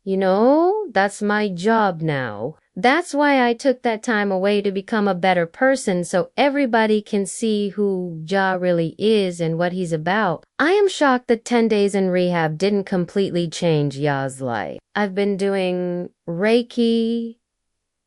That's my job now. That's why I took that time away to become a better person so everybody can see who Ja really is and what he's about. I am shocked that 10 days in rehab didn't completely change Ya's life. I've been doing Reiki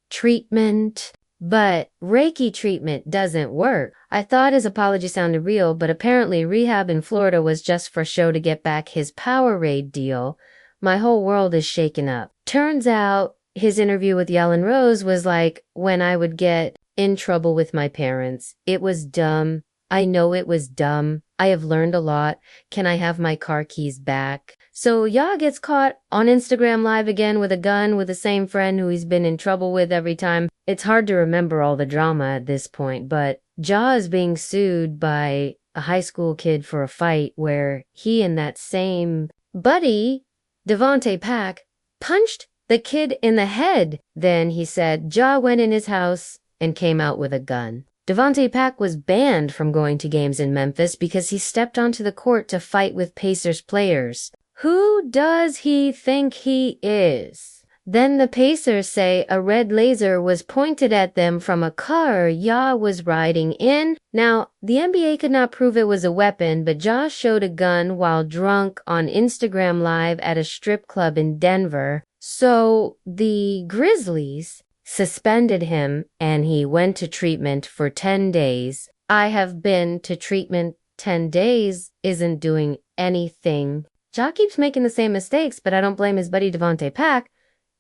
treatment, but Reiki treatment doesn't work. I thought his apology sounded real, but apparently rehab in Florida was just for show to get back his Powerade deal. My whole world is shaken up. Turns out his interview with Yellen Rose was like when I would get in trouble with my parents. It was dumb. I know it was dumb. I have learned a lot. Can I have my car keys back? So Ya gets caught on Instagram Live again with a gun with the same friend who he's been in trouble with every time. It's hard to remember all the drama at this point, but Ja is being sued by a high school kid for a fight where he and that same buddy, Devontae Pack, punched the kid in the head. Then he said Ja went in his house and came out with a gun. Devontae Pack was banned from going to games in Memphis because he stepped onto the court to fight with Pacers players. Who does he think he is? Then the Pacers say a red laser was pointed at them from a car Ja was riding in. Now, the NBA could not prove it was a weapon, but Ja showed a gun while drunk on Instagram Live at a strip club in Denver. So the Grizzlies suspended him and he went to treatment for 10 days. I have been to treatment. 10 days isn't doing anything. Ja keeps making the same mistakes, but I don't blame his buddy Devontae Pack.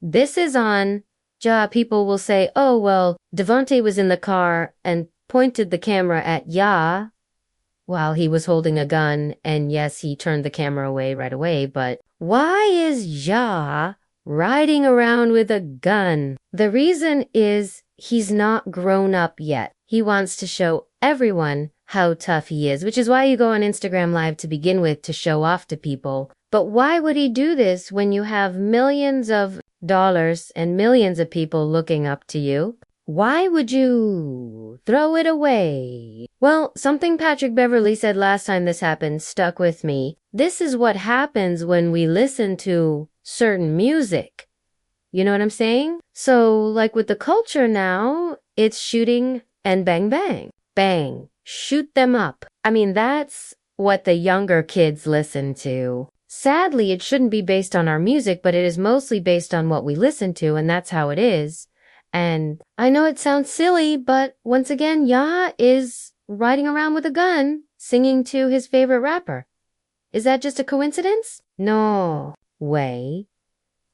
This is on Ja. People will say, oh, well, Devontae was in the car and pointed the camera at Ya while he was holding a gun. And yes, he turned the camera away right away. But why is Ja riding around with a gun? The reason is he's not grown up yet. He wants to show everyone how tough he is, which is why you go on Instagram Live to begin with, to show off to people. But why would he do this when you have millions of dollars and millions of people looking up to you? Why would you throw it away? Well, something Patrick Beverley said last time this happened stuck with me. This is what happens when we listen to certain music. You know what I'm saying? So, like with the culture now, it's shooting and bang, bang, bang. Shoot them up. I mean, that's what the younger kids listen to. Sadly, it shouldn't be based on our music, but it is mostly based on what we listen to, and that's how it is. And I know it sounds silly, but once again, Ya is riding around with a gun, singing to his favorite rapper. Is that just a coincidence? No way.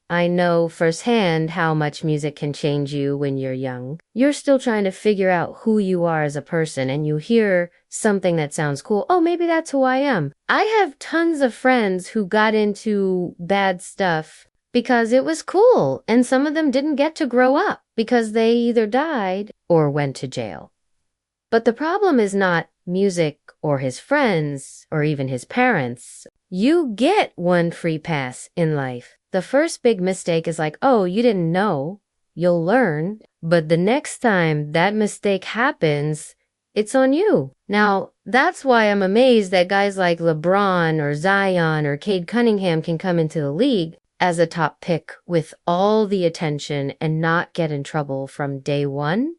I know firsthand how much music can change you when you're young. You're still trying to figure out who you are as a person, and you hear something that sounds cool. Oh, maybe that's who I am. I have tons of friends who got into bad stuff because it was cool, and some of them didn't get to grow up because they either died or went to jail. But the problem is not music or his friends or even his parents. You get one free pass in life. The first big mistake is like, oh, you didn't know. You'll learn. But the next time that mistake happens, it's on you. Now, that's why I'm amazed that guys like LeBron or Zion or Cade Cunningham can come into the league as a top pick with all the attention and not get in trouble from day one.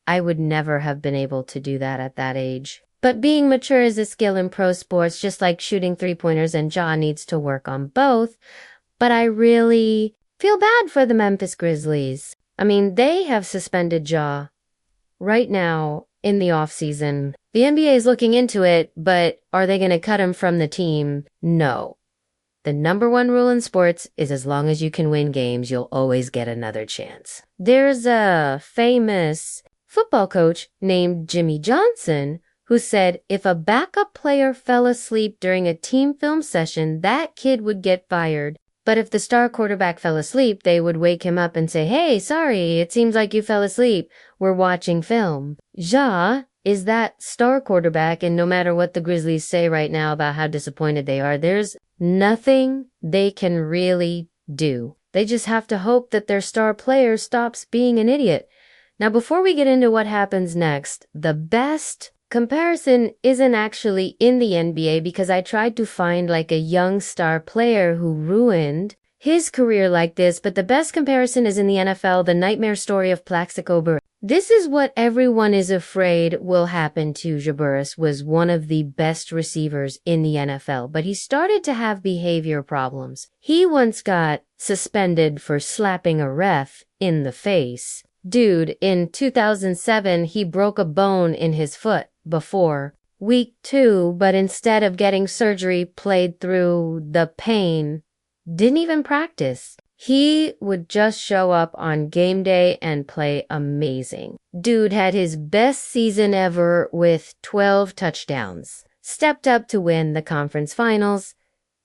I would never have been able to do that at that age. But being mature is a skill in pro sports, just like shooting three-pointers, and Ja needs to work on both. But I really feel bad for the Memphis Grizzlies. I mean, they have suspended Ja right now in the offseason. The NBA is looking into it, but are they going to cut him from the team? No. The number one rule in sports is as long as you can win games, you'll always get another chance. There's a famous football coach named Jimmy Johnson who said if a backup player fell asleep during a team film session, that kid would get fired. But if the star quarterback fell asleep, they would wake him up and say, hey, sorry, it seems like you fell asleep. We're watching film. Ja is that star quarterback, and no matter what the Grizzlies say right now about how disappointed they are, there's nothing they can really do. They just have to hope that their star player stops being an idiot. Now, before we get into what happens next, the best comparison isn't actually in the NBA because I tried to find like a young star player who ruined his career like this, but the best comparison is in the NFL, the nightmare story of Plaxico Burress. This is what everyone is afraid will happen to Ja. Burress was one of the best receivers in the NFL, but he started to have behavior problems. He once got suspended for slapping a ref in the face. Dude, in 2007, he broke a bone in his foot before week 2, but instead of getting surgery, played through the pain. Didn't even practice. He would just show up on game day and play amazing. Dude had his best season ever with 12 touchdowns. Stepped up to win the conference finals.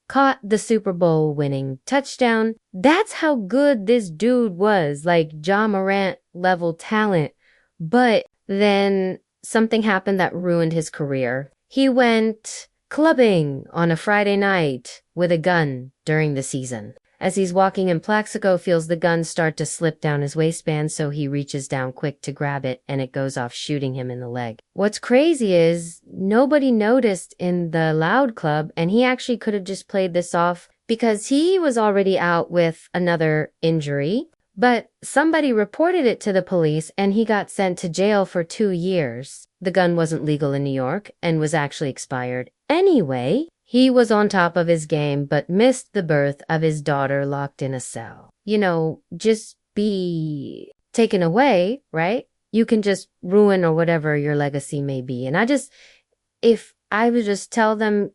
Caught the Super Bowl winning touchdown. That's how good this dude was, like Ja Morant level talent. But then something happened that ruined his career. He went clubbing on a Friday night with a gun during the season. As he's walking in, Plaxico feels the gun start to slip down his waistband, so he reaches down quick to grab it, and it goes off, shooting him in the leg. What's crazy is nobody noticed in the Loud Club, and he actually could have just played this off because he was already out with another injury. But somebody reported it to the police, and he got sent to jail for 2 years. The gun wasn't legal in New York and was actually expired. Anyway, he was on top of his game, but missed the birth of his daughter locked in a cell. You know, just be taken away, right? You can just ruin or whatever your legacy may be. And if I would just tell them,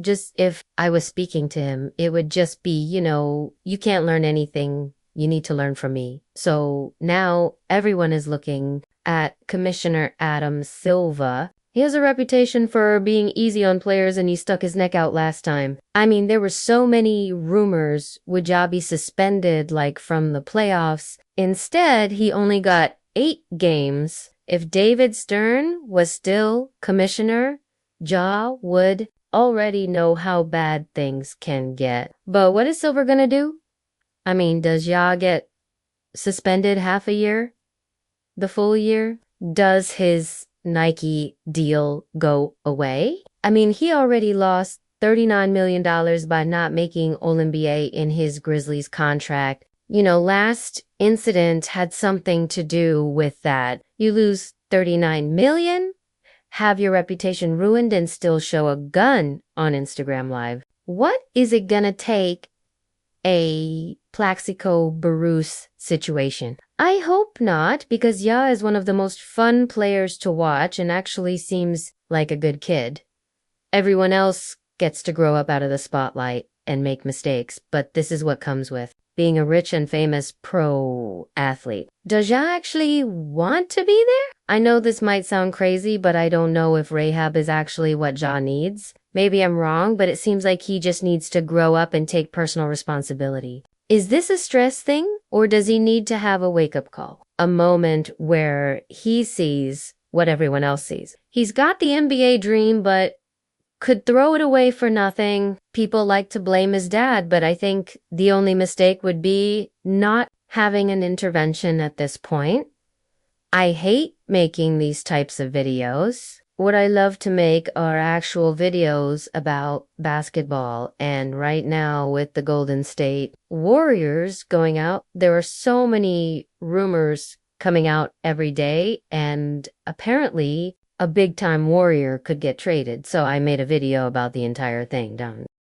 just if I was speaking to him, it would just be, you can't learn anything. You need to learn from me. So now everyone is looking at Commissioner Adam Silva. He has a reputation for being easy on players, and he stuck his neck out last time. I mean, there were so many rumors, would Ja be suspended like from the playoffs? Instead, he only got 8 games. If David Stern was still commissioner, Ja would already know how bad things can get. But what is Silver gonna do? I mean, does Ja get suspended half a year? The full year? Does his Nike deal go away? I mean, he already lost $39 million by not making All-NBA in his Grizzlies contract. Last incident had something to do with that. You lose $39 million, have your reputation ruined, and still show a gun on Instagram Live. What is it gonna take a Plaxico Burress situation? I hope not, because Ja is one of the most fun players to watch and actually seems like a good kid. Everyone else gets to grow up out of the spotlight and make mistakes, but this is what comes with being a rich and famous pro athlete. Does Ja actually want to be there? I know this might sound crazy, but I don't know if Rahab is actually what Ja needs. Maybe I'm wrong, but it seems like he just needs to grow up and take personal responsibility. Is this a stress thing, or does he need to have a wake-up call? A moment where he sees what everyone else sees. He's got the NBA dream, but could throw it away for nothing. People like to blame his dad, but I think the only mistake would be not having an intervention at this point. I hate making these types of videos. What I love to make are actual videos about basketball, and right now with the Golden State Warriors going out, there are so many rumors coming out every day, and apparently a big-time Warrior could get traded, so I made a video about the entire thing.